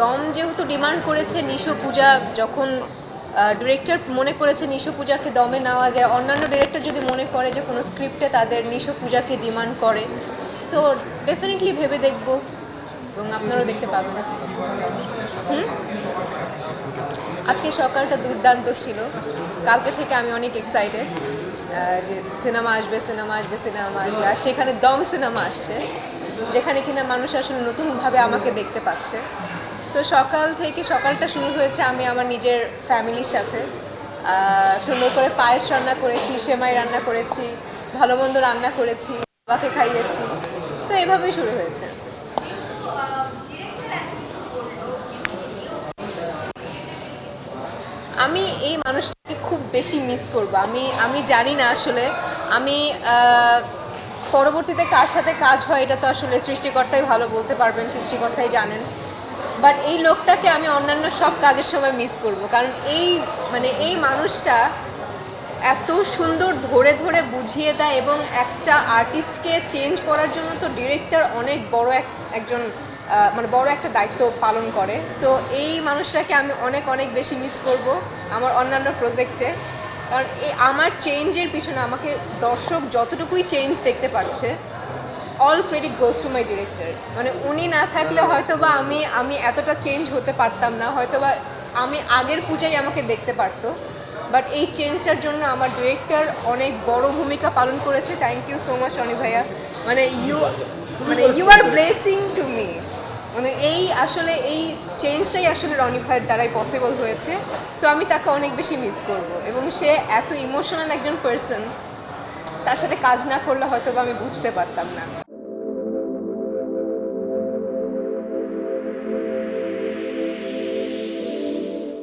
দম যেহেতু ডিমান্ড করেছে নিশো পূজা, যখন ডিরেক্টর মনে করেছে নিশো পূজাকে দমে নেওয়া যায়, অন্যান্য ডিরেক্টর যদি মনে করে যে কোনো স্ক্রিপ্টে তাদের নিশো পূজাকে ডিমান্ড করে, সো ডেফিনেটলি ভেবে দেখব এবং আপনারাও দেখতে পাবেন। আজকে সকালটা দুর্দান্ত ছিল, কালকে থেকে আমি অনেক এক্সাইটেড যে সিনেমা আসবে সিনেমা আসবে সিনেমা আসবে, আর সেখানে দম সিনেমা আসছে যেখানে কিনা মানুষ আসলে নতুনভাবে আমাকে দেখতে পাচ্ছে। সো সকাল থেকে সকালটা শুরু হয়েছে আমি আমার নিজের ফ্যামিলির সাথে, সুন্দর করে পায়েস রান্না করেছি, সেমাই রান্না করেছি, ভালো মন্দ রান্না করেছি, বাবাকে খাইয়েছি। সো এভাবেই শুরু হয়েছে। আমি এই মানুষটাকে খুব বেশি মিস করব। আমি জানি না আসলে আমি পরবর্তীতে কার সাথে কাজ হয় এটা তো আসলে সৃষ্টিকর্তাই ভালো বলতে পারবেন, সৃষ্টিকর্তাই জানেন। বাট এই লোকটাকে আমি অন্যান্য সব কাজের সময় মিস করব, কারণ এই মানুষটা এত সুন্দর ধরে ধরে বুঝিয়ে দেয় এবং একটা আর্টিস্টকে চেঞ্জ করার জন্য তো ডিরেক্টর অনেক বড় একজন মানে বড় একটা দায়িত্ব পালন করে। সো এই মানুষটাকে আমি অনেক অনেক বেশি মিস করব আমার অন্যান্য প্রজেক্টে, কারণ আমার চেঞ্জের পিছনে আমাকে দর্শক যতটুকুই চেঞ্জ দেখতে পাচ্ছে, all credit goes to my director. মানে উনি না থাকলে হয়তো বা আমি এতটা চেঞ্জ হতে পারতাম না, হয়তো বা আমি আগের পূজায় আমাকে দেখতে পারতো। বাট এই চেঞ্জটার জন্য আমার ডিরেক্টর অনেক বড় ভূমিকা পালন করেছে। Thank you so much Roni ভাইয়া। মানে you are blessing to me. মানে এই চেঞ্জটাই আসলে রনি ভাইয়ের দ্বারাই পসিবল হয়েছে। সো আমি তাকে অনেক বেশি মিস করব, এবং সে এত ইমোশনাল একজন পার্সন, তার সাথে কাজ না করলে হয়তো বা আমি বুঝতে পারতাম না।